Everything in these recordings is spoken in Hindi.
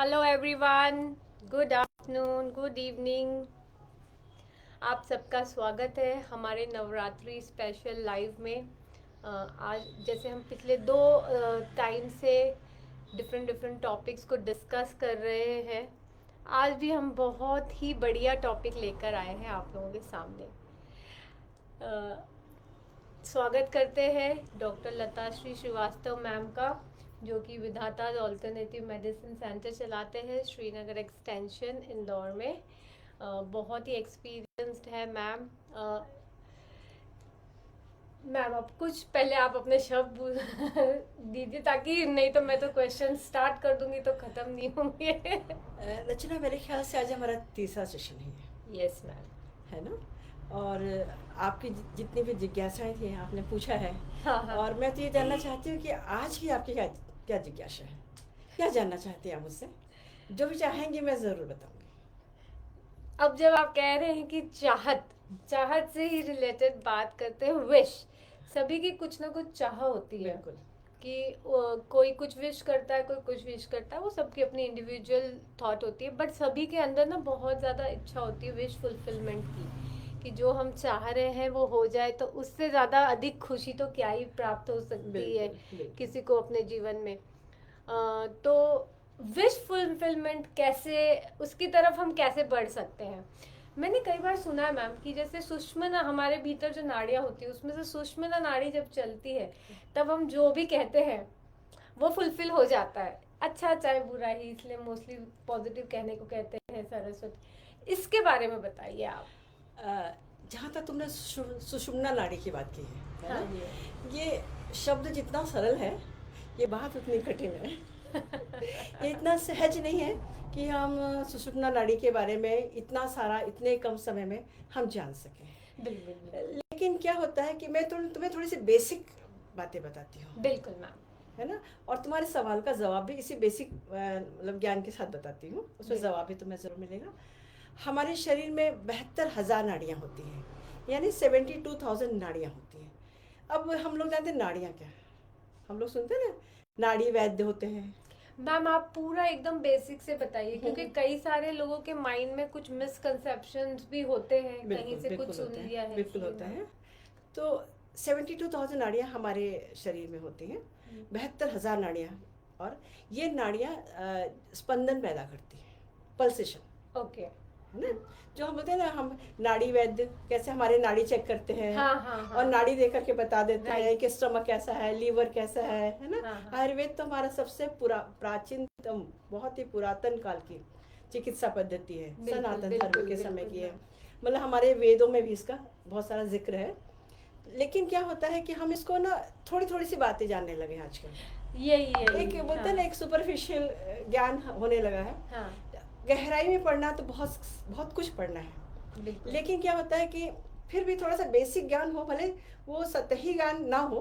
Hello everyone, good afternoon, good evening. आप सबका स्वागत है हमारे नवरात्रि स्पेशल लाइव में। आज जैसे हम पिछले दो टाइम से डिफरेंट डिफरेंट टॉपिक्स को डिस्कस कर रहे हैं, आज भी हम बहुत ही बढ़िया टॉपिक लेकर आए हैं आप लोगों के सामने। स्वागत करते हैं डॉक्टर लता श्री श्रीवास्तव मैम का, जो कि विधाता ऑल्टरनेटिव मेडिसिन सेंटर चलाते हैं श्रीनगर एक्सटेंशन इंदौर में। बहुत ही एक्सपीरियंस्ड है मैम। मैम आप कुछ पहले आप अपने शब्द दीजिए, ताकि नहीं तो मैं तो क्वेश्चन स्टार्ट कर दूंगी तो ख़त्म नहीं होंगे। रचना, मेरे ख्याल से आज हमारा तीसरा सेशन है। Yes ma'am. है ना? और आपकी जितनी भी जिज्ञासाएं थी आपने पूछा है। हाँ हाँ। और मैं तो ये जानना चाहती हूँ कि आज की आपकी क्या क्या जिज्ञासा है, क्या जानना चाहते हैं आप मुझसे? जो भी चाहेंगे मैं ज़रूर बताऊंगी। अब जब आप कह रहे हैं कि चाहत चाहत से ही रिलेटेड बात करते हैं, विश सभी की कुछ ना कुछ चाह होती है बिल्कुल। कि कोई कुछ विश करता है, कोई कुछ विश करता है, वो सबकी अपनी इंडिविजुअल थॉट होती है। बट सभी के अंदर ना बहुत ज़्यादा इच्छा होती है विश फुलफिलमेंट की, कि जो हम चाह रहे हैं वो हो जाए। तो उससे ज़्यादा अधिक खुशी तो क्या ही प्राप्त हो सकती है बिल्कुल बिल्कुल। किसी को अपने जीवन में। तो विश फुलफिलमेंट कैसे, उसकी तरफ हम कैसे बढ़ सकते हैं? मैंने कई बार सुना है मैम कि जैसे सुषुम्ना, हमारे भीतर जो नाड़ियाँ होती है उसमें से सुषुम्ना नाड़ी जब चलती है तब हम जो भी कहते हैं वो फुलफिल हो जाता है, अच्छा चाहे बुरा ही। इसलिए मोस्टली पॉजिटिव कहने को कहते हैं सरस्वती। इसके बारे में बताइए आप। जहाँ तक तुमने सुषुम्ना नाड़ी की बात की है हाँ ना? जी। ये शब्द जितना सरल है, ये बात उतनी कठिन है। ये इतना सहज नहीं है कि हम सुषुम्ना नाड़ी के बारे में इतना सारा इतने कम समय में हम जान सकें। बिल्कुल लेकिन क्या होता है कि मैं तुम्हें थोड़ी सी बेसिक बातें बताती हूँ। बिल्कुल मैम। है ना? और तुम्हारे सवाल का जवाब भी इसी बेसिक मतलब ज्ञान के साथ बताती हूँ, उसमें जवाब भी तुम्हें ज़रूर मिलेगा। हमारे शरीर में 72,000 नाड़ियाँ होती हैं, यानी 72,000 नाड़ियाँ होती हैं। अब हम लोग जानते हैं नाड़ियाँ क्या है, हम लोग सुनते हैं ना, नाड़ी वैद्य होते हैं। मैम आप पूरा एकदम बेसिक से बताइए, क्योंकि कई सारे लोगों के माइंड में कुछ मिसकंसेप्शंस भी होते हैं, कहीं से कुछ सुन लिया है बिल्कुल इसलिए होता मैम। है। तो 72,000 नाड़ियाँ हमारे शरीर में होती हैं, 72,000 नाड़ियाँ। और ये नाड़ियाँ स्पंदन पैदा करती हैं, पल्सेशन। ओके। है ना? जो हम बोलते हैं ना, हम नाड़ी वैद्य कैसे हमारे नाड़ी चेक करते हैं। हाँ हाँ हाँ। और नाड़ी देख करके बता देते हैं राइट। कि स्टमक कैसा है, लीवर कैसा है ना? हाँ हाँ। आयुर्वेद तो हमारा सबसे प्राचीनतम, बहुत ही पुरातन काल की चिकित्सा पद्धति है, बिल्कुल सनातन धर्म बिल्कुल के समय बिल्कुल की है। मैम। मतलब हमारे वेदों में भी इसका बहुत सारा जिक्र है। लेकिन क्या होता है कि हम इसको ना थोड़ी थोड़ी सी बातें जानने लगे हैं आजकल। यही एक बोलते हाँ हैं ना, एक सुपरफिशियल ज्ञान होने लगा है। हाँ। गहराई में पढ़ना तो बहुत बहुत कुछ पढ़ना है। बिल्कुल। लेकिन क्या होता है कि फिर भी थोड़ा सा बेसिक ज्ञान हो, भले वो सतही ज्ञान ना हो,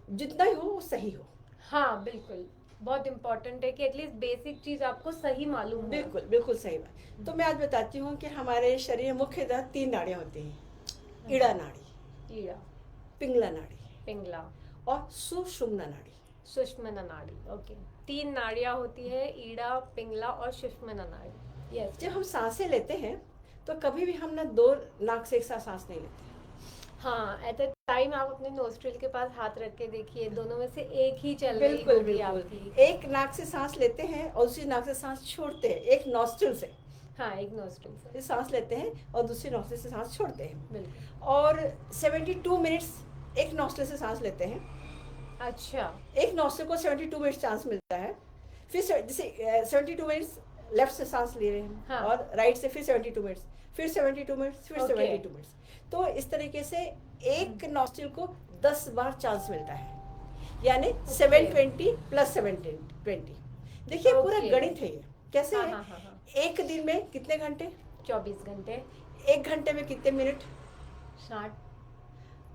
जितना ही हो वो सही हो। हाँ बिल्कुल, बहुत इम्पोर्टेंट है कि एटलीस्ट बेसिक चीज़ आपको सही मालूम हो। बिल्कुल बिल्कुल सही बात। तो मैं आज बताती हूँ कि हमारे शरीर में मुख्यतः 3 नाड़ियाँ होती हैं: ईड़ा नाड़ी, ईड़ा, पिंगला नाड़ी पिंगला, और सुषुम्ना नाड़ी। सुषुम्ना नाड़ी। ओके, 3 नाड़ियाँ होती है, ईड़ा, पिंगला और सुषुम्ना नाड़ी। यस। जब हम सांसें लेते हैं तो कभी भी हम ना 2 नाक से एक साथ सांस नहीं लेते। हाँ, एट अ टाइम आप अपने नोस्ट्रिल के पास हाथ रख के देखिए, दोनों में से एक ही चल रही बिल्कुल होगी बिल्कुल। आपकी। एक नाक से सांस लेते हैं और दूसरी नाक से सांस छोड़ते हैं, एक नॉस्ट्रिल से हाँ, एक नोस्ट्रिल से। सांस लेते हैं और दूसरी नॉस्ट्रिल से सांस छोड़ते हैं। बिल्कुल। और 72 मिनट्स एक नॉस्ट्रिल से सांस लेते हैं। अच्छा। एक नॉस्ट्रिल को 72 मिनट्स चांस मिलता है। फिर जैसे 72 मिनट्स लेफ्ट से सांस ले रहे हैं, हाँ। और राइट से फिर 72 मिनट्स, फिर 72 मिनट्स, फिर ओके। 72 मिनट्स। तो इस तरीके से एक नॉस्ट्रिल को 10 बार चांस मिलता है, यानी 720 प्लस 720। देखिए पूरा ओके। गणित है ये। कैसे हाँ है? हाँ हाँ हाँ। एक दिन में कितने घंटे? 24 घंटे। एक घंटे में कितने मिनट? 60।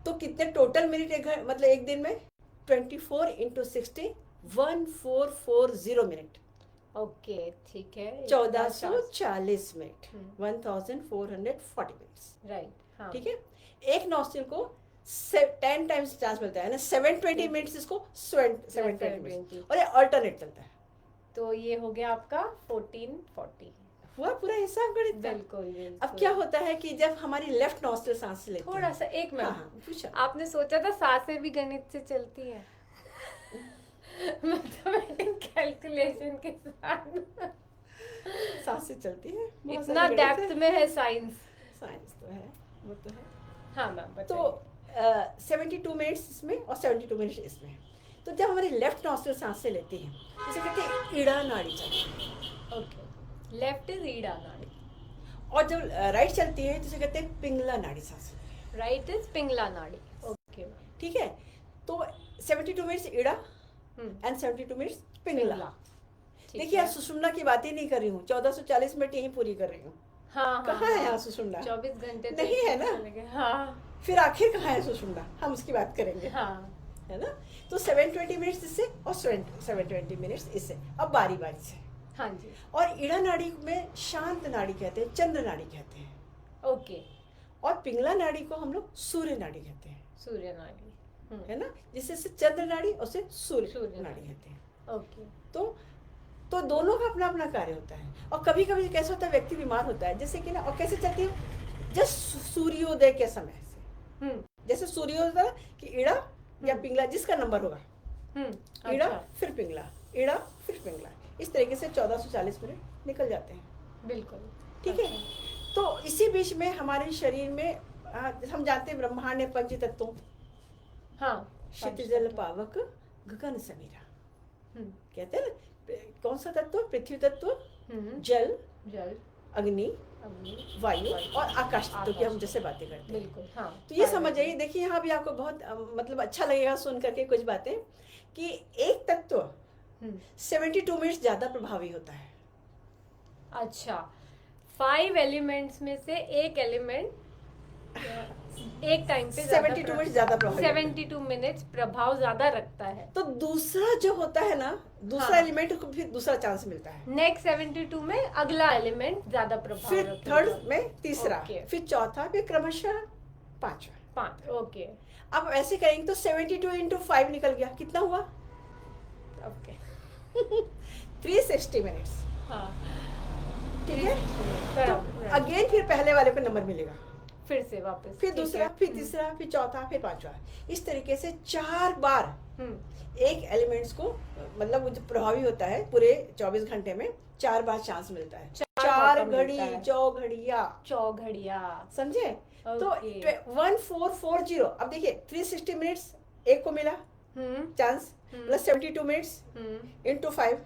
तो कितने टोटल मिनट मतलब एक दिन में? 24 इंटू 60, 1440 मिनट। ओके ठीक है। 1440 मिनट, 1440 मिनट्स। राइट। हाँ। ठीक है? एक नॉस्ट्रिल को 10 टाइम्स चांस मिलता है ना, 720 मिनट्स इसको 720 मिनट्स। और ये अल्टरनेट चलता है। तो ये हो गया आपका 1440। हुआ पूरा हिसाब गणित का। बिल्कुल बिल्कुल। अब क्या होता है कि जब हमारी लेफ्ट नॉस्ट्रल सांस लेती थोड़ा है, सा एक हाँ मिनट, हाँ पूछा, आपने सोचा था सांसें भी गणित से चलती है? मैथमेटिक कैलकुलेशन के साथ सांसें चलती है, बहुत इतना सारे गणित डेप्थ में है साइंस। साइंस तो है, वो तो है। हाँ मैम तो बताइए। 72 मिनट्स इसमें और 72 मिनट्स इसमें। तो जब हमारी लेफ्ट नॉस्ट्रल सांसें लेती हैं, इसे कहते हैं ईड़ा नाड़ी चलती है, ओके, लेफ्ट इज ईड़ा नाड़ी, और जब राइट चलती है तो इसे कहते हैं पिंगला नाड़ी सांसें। राइट इज पिंगला नाड़ी। Okay ma'am. ठीक है, तो 72 minutes Ida and 72 minutes Pingala. देखिए आज सुषुम्ना की बातें नहीं कर रही हूँ, 1440 मिनट यहीं पूरी कर रही हूँ। हाँ कहाँ है यहाँ सुषुम्ना? 24 घंटे तो नहीं है ना? चले गए। हाँ फिर आखिर कहाँ है सुषुम्ना, हम उसकी बात करेंगे, हाँ है ना? तो 720 मिनट्स इससे और 720 मिनट्स इससे। अब बारी बारी से। हाँ जी। और ईड़ा नाड़ी में शांत नाड़ी कहते हैं, चंद्र नाड़ी कहते हैं। ओके, और पिंगला नाड़ी को हम लोग सूर्य नाड़ी कहते हैं, सूर्य नाड़ी। है ना? जिससे से चंद्र नाड़ी और से सूर्य सूर्य नाड़ी नाड़ी। कहते हैं। ओके, तो दोनों का अपना अपना कार्य होता है। और कभी कभी कैसा होता है, व्यक्ति बीमार होता है, जैसे कि ना, और कैसे चलती है, जस्ट सूर्योदय के समय से। जैसे सूर्योदय कि ईड़ा या पिंगला, जिसका नंबर होगा, ईड़ा अच्छा, फिर पिंगला, ईड़ा फिर पिंगला, इस तरीके से 1440 मिनट निकल जाते हैं। बिल्कुल। ठीक है, तो इसी बीच में हमारे शरीर में हम जानते हैं ब्रह्मांड में पंच तत्वों, हाँ, क्षितिज जल पावक गगन समीरा, कहते हैं ना, कौन सा तत्व? पृथ्वी तत्व, जल, जल, अग्नि, अग्नि, वायु और आकाश तत्व की हम आकाश जैसे बातें करते हैं। बिल्कुल। हाँ, तो ये समझ जाइए, देखिए यहाँ भी आपको बहुत मतलब अच्छा लगेगा सुन करके कुछ बातें, कि एक तत्व 72 मिनट ज्यादा प्रभावी होता है। अच्छा, 5 एलिमेंट्स में से एक एलिमेंट एक टाइम पे 72 मिनट ज्यादा प्रभावी होता है। 72 मिनट्स प्रभाव ज्यादा रखता है। तो दूसरा जो होता है ना, दूसरा एलिमेंट को फिर दूसरा चांस मिलता है। नेक्स्ट 72 में अगला एलिमेंट ज्यादा प्रभाव फिर रखेगा। थर्ड में तीसरा, ओके। फिर चौथा, फिर क्रमशः पांचवा। 5। ओके अब ऐसे करेंगे तो 72 इंटू 5 निकल गया, कितना हुआ? Okay 360 minutes. हाँ, ठीक है, तो right. अगेन फिर पहले वाले पे नंबर मिलेगा, फिर से वापस, फिर ठीक दूसरा, है। फिर तीसरा, फिर चौथा, फिर पांचवा। इस तरीके से 4 बार एक एलिमेंट्स को, मतलब वो जो प्रभावी होता है पूरे 24 घंटे में 4 बार चांस मिलता है। 4 घड़ी, चौघड़िया, समझे? तो 1440। अब देखिए 360 मिनट्स एक को मिला चांस, प्लस 72 मिनट्स इंटू 5,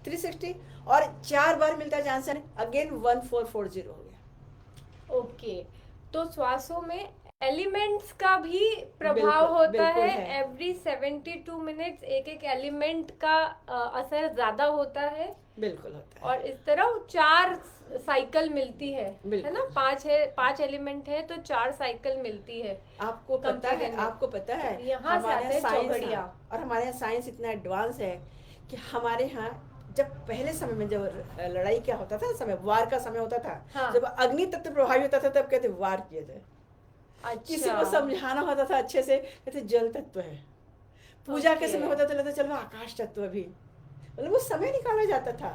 360, और 4 बार मिलता है चांस, अगेन 1440 हो गया। ओके, तो श्वासों में एलिमेंट्स का भी प्रभाव बिल्कुल, होता बिल्कुल है। है। एवरी 72 मिनट्स एक एक एलिमेंट का असर ज्यादा होता है, बिल्कुल होता है। और इस तरह 4 साइकिल मिलती है बिल्कुल। ना? 5 एलिमेंट है तो 4 साइकिल मिलती है। आपको पता है, आपको पता है, यहाँ से हमारे आते हैं यहाँ साइंस, चौघड़िया। और हमारे यहाँ साइंस इतना एडवांस है कि हमारे यहाँ जब पहले समय में जब लड़ाई क्या होता था, समय वार का समय होता था, हाँ। जब अग्नि तत्व प्रभावी होता था तब कहते वार किए थे। अच्छा, किसी को समझाना होता था अच्छे से, कहते जल तत्व है। पूजा के समय होता था, लगता चलो आकाश तत्व भी, मतलब वो समय निकाला जाता था।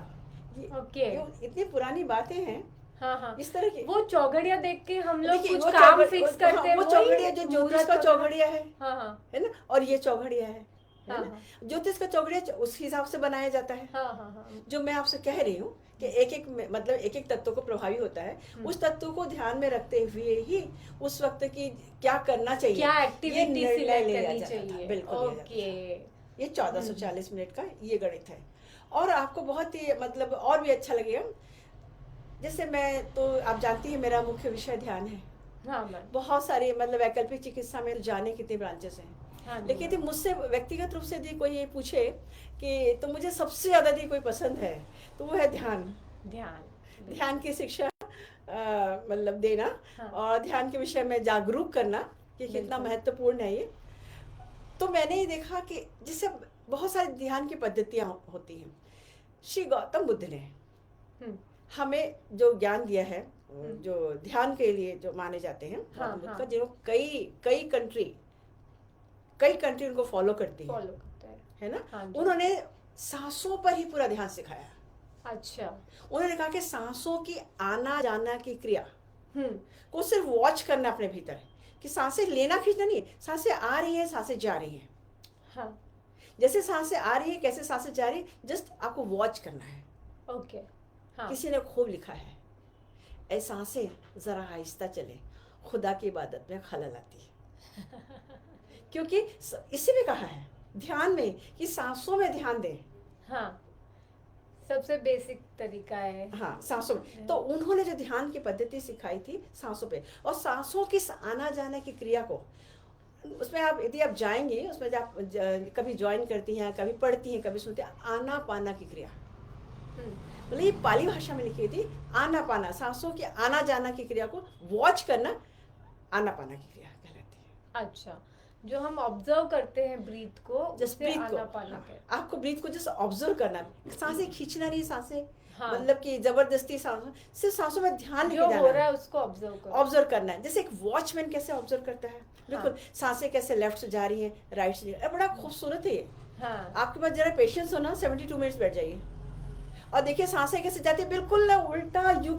ओके, इतनी पुरानी बातें हैं। हाँ हाँ, इस तरह की वो चौघड़िया देख के हम लोग देखिए, कुछ वो काम फिक्स करते हैं। वो चौघड़िया जो ज्योतिष का चौघड़िया है, हाँ हाँ है ना, और ये चौघड़िया है हाँ ना? हाँ ज्योतिष का चौघड़िया उस हिसाब से बनाया जाता है। हाँ हाँ हाँ, जो मैं आपसे कह रही हूँ कि एक एक मतलब एक एक तत्व को प्रभावी होता है, उस तत्व को ध्यान में रखते हुए ही उस वक्त की क्या करना चाहिए, क्या ये एक्टिविटी निर्णय सिलेक्ट लिया करनी जाता था। चाहिए। बिल्कुल लिया जाता ओके, था। ये 1440 मिनट का ये गणित है। और आपको बहुत ही मतलब और भी अच्छा लगेगा, जैसे मैं तो आप जानती हैं मेरा मुख्य विषय ध्यान है। हाँ मैम, बहुत सारी मतलब वैकल्पिक चिकित्सा में जाने कितने ब्रांचेस हैं, हाँ जी लेकिन यदि मुझसे व्यक्तिगत रूप से यदि कोई ये पूछे कि तो मुझे सबसे ज्यादा यदि कोई पसंद है तो वो है ध्यान। ध्यान की शिक्षा मतलब देना, हाँ। और ध्यान के विषय में जागरूक करना कि कितना बिल्कुल। महत्वपूर्ण है ये। तो मैंने ये देखा कि जिससे बहुत सारी ध्यान की पद्धतियां होती हैं। श्री गौतम बुद्ध ने हमें जो ज्ञान दिया है, जो ध्यान के लिए जो माने जाते हैं, हाँ, गौतम बुद्ध हाँ। का, जो कई कंट्री उनको फॉलो करती है फॉलो करते हैं, है ना? हाँ जी। उन्होंने सांसों पर ही पूरा ध्यान सिखाया। अच्छा। उन्होंने कहा कि सांसों की आना जाना की क्रिया हम्म। को सिर्फ वॉच करना अपने भीतर, कि सांसें लेना खींचना नहीं, सांसें आ रही हैं, सांसें जा रही हैं, हाँ। जैसे सांसें आ रही है कैसे सांसें जा रही है, जस्ट आपको वॉच करना है। ओके। हाँ। किसी ने खूब लिखा है, ऐ सांसें जरा आहिस्ता चले, खुदा की इबादत में खलल आती है। क्योंकि इसी में कहा है ध्यान में कि सांसों में ध्यान दें। हाँ, सबसे बेसिक तरीका है। हाँ, सांसों में। तो उन्होंने जो ध्यान की पद्धति सिखाई थी सांसों पे, और सांसों की आना जाने की क्रिया को, उसमें आप यदि आप जाएंगे, उसमें जब आप कभी ज्वाइन करती हैं, कभी पढ़ती हैं, कभी सुनती हैं, आना पाना की क्रिया, मतलब ये पाली भाषा में लिखी थी, आना पाना, सांसों की आना जाना की क्रिया को वॉच करना आना पाना की क्रिया कहलाती है। अच्छा, जो हम ऑब्जर्व करते हैं ब्रीथ को, जस्ट उसे ब्रीथ को, आना पाना हाँ, कहते आपको ब्रीथ को जस्ट ऑब्जर्व करना, सांसें खींचना नहीं, सांसें हाँ। मतलब कि जबरदस्ती सांसों, सिर्फ सांसों में ध्यान लेके जो जाना हो है, रहा है उसको ऑब्जर्व करो। ऑब्जर्व करना है। जैसे एक वॉचमैन कैसे ऑब्जर्व करता है, बिल्कुल हाँ। सांसें कैसे लेफ्ट से जा रही हैं, राइट से, बड़ा खूबसूरत है ये। हाँ। आपके पास जरा पेशेंस हो ना, 72 मिनट्स बैठ जाइए और देखिए सांसें कैसे जाती है, बिल्कुल ना उल्टा यू